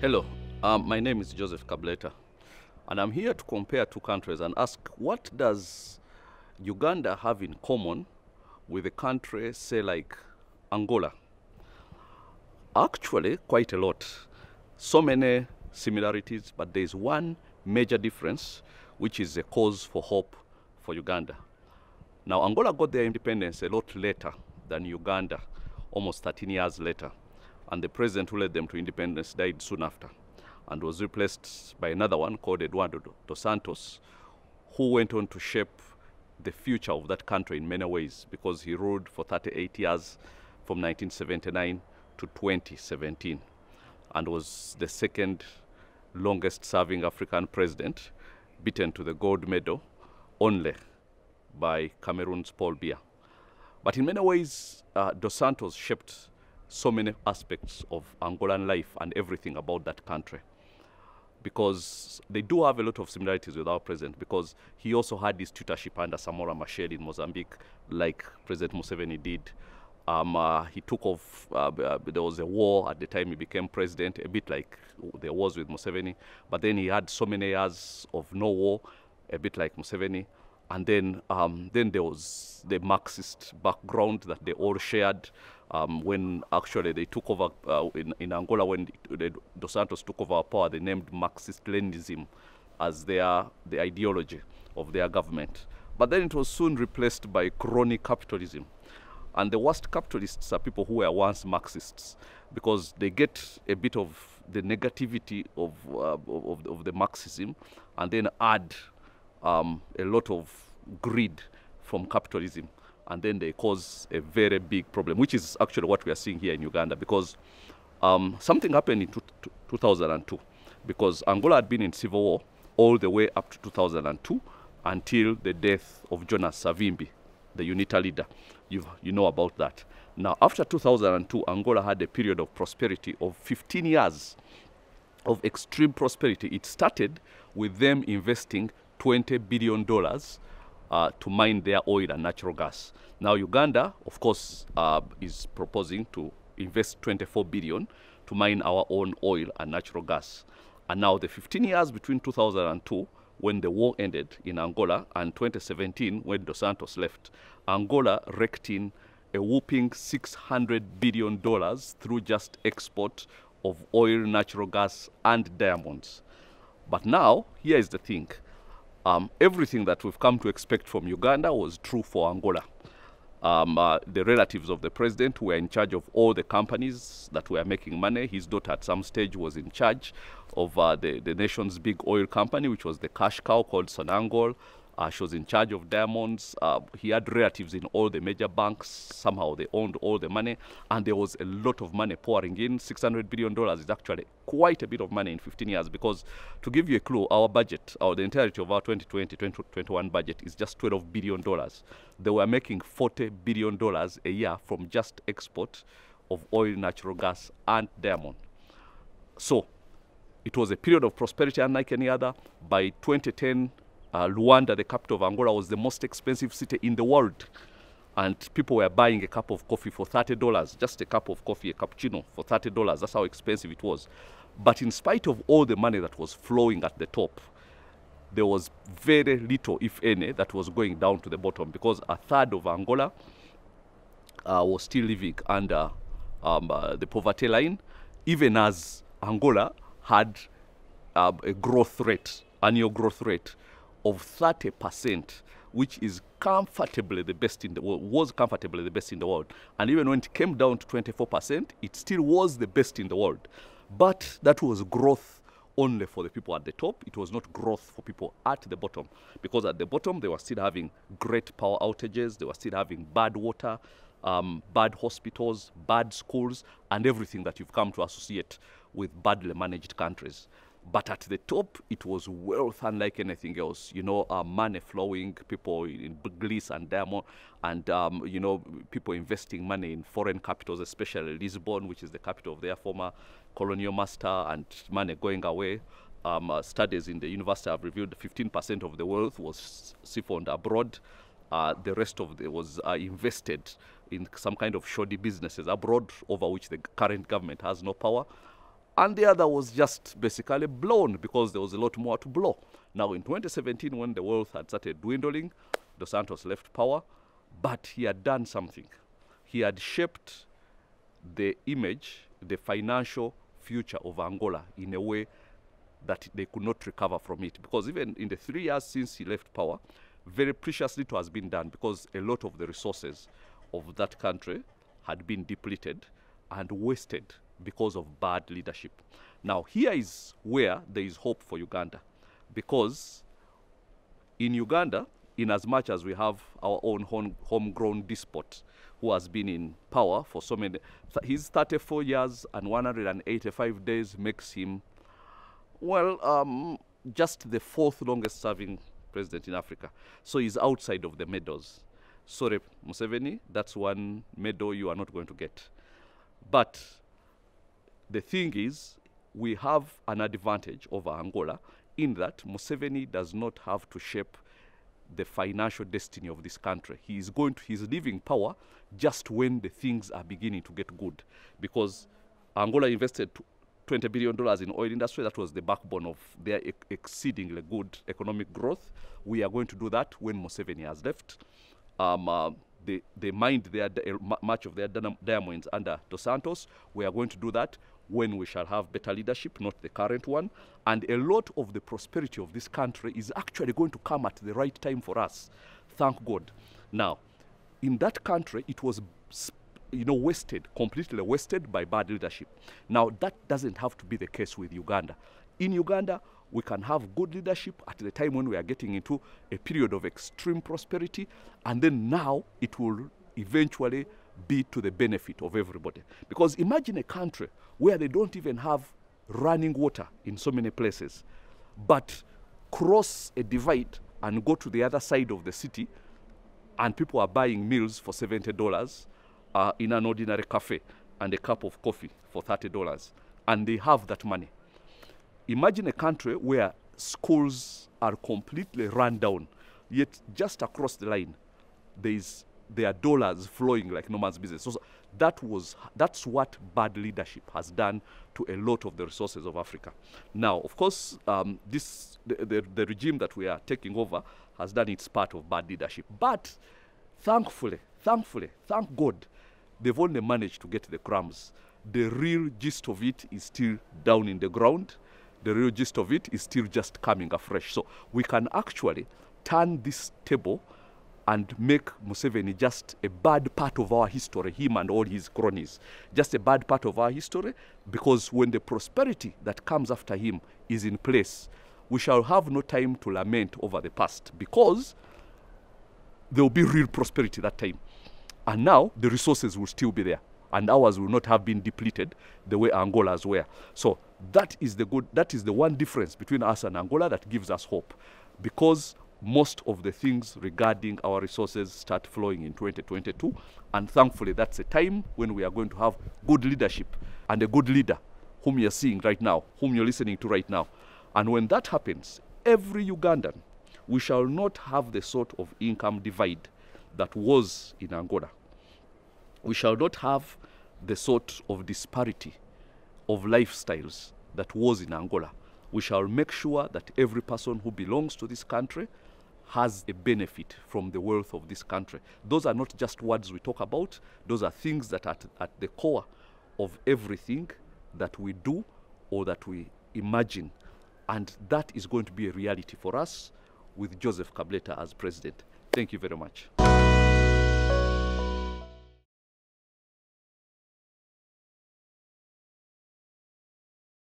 Hello, my name is Joseph Kableta, and I'm here to compare two countries and ask, what does Uganda have in common with a country, say, like Angola? Actually, quite a lot. So many similarities, but there's one major difference, which is a cause for hope for Uganda. Now, Angola got their independence a lot later than Uganda, almost 13 years later. And the president who led them to independence died soon after and was replaced by another one called Eduardo dos Santos, who went on to shape the future of that country in many ways, because he ruled for 38 years from 1979 to 2017 and was the second longest serving African president, beaten to the gold medal only by Cameroon's Paul Biya. But in many ways, Dos Santos shaped so many aspects of Angolan life and everything about that country, because they do have a lot of similarities with our president, because he also had his tutorship under Samora Machel in Mozambique, like President Museveni did. He took off, there was a war at the time he became president, a bit like there was with Museveni, but then he had so many years of no war, a bit like Museveni. And then there was the Marxist background that they all shared. When actually they took over in Angola, when Dos Santos took over power, they named Marxist-Leninism as the ideology of their government. But then it was soon replaced by crony capitalism. And the worst capitalists are people who were once Marxists, because they get a bit of the negativity of the Marxism and then add a lot of greed from capitalism, and then they cause a very big problem, which is actually what we are seeing here in Uganda, because something happened in 2002, because Angola had been in civil war all the way up to 2002 until the death of Jonas Savimbi, the UNITA leader. You know about that. Now, after 2002, Angola had a period of prosperity of 15 years of extreme prosperity. It started with them investing $20 billion to mine their oil and natural gas. Now Uganda, of course, is proposing to invest $24 billion to mine our own oil and natural gas. And now the 15 years between 2002, when the war ended in Angola, and 2017, when Dos Santos left, Angola raked in a whopping $600 billion through just export of oil, natural gas, and diamonds. But now, here is the thing. Everything that we've come to expect from Uganda was true for Angola. The relatives of the president were in charge of all the companies that were making money. His daughter at some stage was in charge of the nation's big oil company, which was the cash cow called Sonangol. She was in charge of diamonds. He had relatives in all the major banks. Somehow they owned all the money, and there was a lot of money pouring in. $600 billion is actually quite a bit of money in 15 years, because to give you a clue, our budget, or the entirety of our 2020-2021 budget is just $12 billion. They were making $40 billion a year from just export of oil, natural gas, and diamond. So it was a period of prosperity unlike any other. By 2010, Luanda, the capital of Angola, was the most expensive city in the world. And people were buying a cup of coffee for $30, just a cup of coffee, a cappuccino for $30. That's how expensive it was. But in spite of all the money that was flowing at the top, there was very little, if any, that was going down to the bottom, because a third of Angola was still living under the poverty line, even as Angola had a growth rate, annual growth rate of 30%, which is comfortably the best in the world, was comfortably the best in the world. And even when it came down to 24%, it still was the best in the world. But that was growth only for the people at the top. It was not growth for people at the bottom, because at the bottom they were still having great power outages, they were still having bad water, bad hospitals, bad schools, and everything that you've come to associate with badly managed countries. But at the top, it was wealth unlike anything else. You know, money flowing, people in Greece and diamond, and, you know, people investing money in foreign capitals, especially Lisbon, which is the capital of their former colonial master, and money going away. Studies in the university have revealed 15% of the wealth was siphoned abroad. The rest of it was invested in some kind of shoddy businesses abroad, over which the current government has no power. And the other was just basically blown because there was a lot more to blow. Now, in 2017, when the wealth had started dwindling, Dos Santos left power, but he had done something. He had shaped the image, the financial future of Angola in a way that they could not recover from it. Because even in the 3 years since he left power, very precious little has been done, because a lot of the resources of that country had been depleted and wasted because of bad leadership. Now, here is where there is hope for Uganda, because in Uganda, in as much as we have our own homegrown despot who has been in power for so many, his 34 years and 185 days makes him, well, just the 4th longest serving president in Africa. So he's outside of the medals. Sorry, Museveni, that's one medal you are not going to get. But the thing is, we have an advantage over Angola in that Museveni does not have to shape the financial destiny of this country. He's leaving power just when the things are beginning to get good, because Angola invested $20 billion in oil industry. That was the backbone of their exceedingly good economic growth. We are going to do that when Museveni has left. They mined much of their diamonds under Dos Santos. We are going to do that when we shall have better leadership, not the current one. And a lot of the prosperity of this country is actually going to come at the right time for us. Thank God. Now, in that country, it was completely wasted by bad leadership. Now, that doesn't have to be the case with Uganda. In Uganda, we can have good leadership at the time when we are getting into a period of extreme prosperity, and then now it will eventually be to the benefit of everybody. Because imagine a country where they don't even have running water in so many places, but cross a divide and go to the other side of the city, and people are buying meals for $70 in an ordinary cafe, and a cup of coffee for $30, and they have that money. Imagine a country where schools are completely run down, yet just across the line, there are dollars flowing like no man's business. So that's what bad leadership has done to a lot of the resources of Africa. Now, of course, the regime that we are taking over has done its part of bad leadership. But thankfully, thank God, they've only managed to get the crumbs. The real gist of it is still down in the ground. The real gist of it is still just coming afresh. So we can actually turn this table and make Museveni just a bad part of our history, him and all his cronies. Just a bad part of our history, because when the prosperity that comes after him is in place, we shall have no time to lament over the past, because there will be real prosperity that time. And now the resources will still be there, and ours will not have been depleted the way Angola's were. So that is the one difference between us and Angola that gives us hope, because most of the things regarding our resources start flowing in 2022, and thankfully that's a time when we are going to have good leadership and a good leader whom you're seeing right now, whom you're listening to right now. And when that happens, every Ugandan, we shall not have the sort of income divide that was in Angola. We shall not have the sort of disparity of lifestyles that was in Angola. We shall make sure that every person who belongs to this country has a benefit from the wealth of this country. Those are not just words we talk about. Those are things that are at the core of everything that we do or that we imagine. And that is going to be a reality for us with Joseph Kabuleta as president. Thank you very much.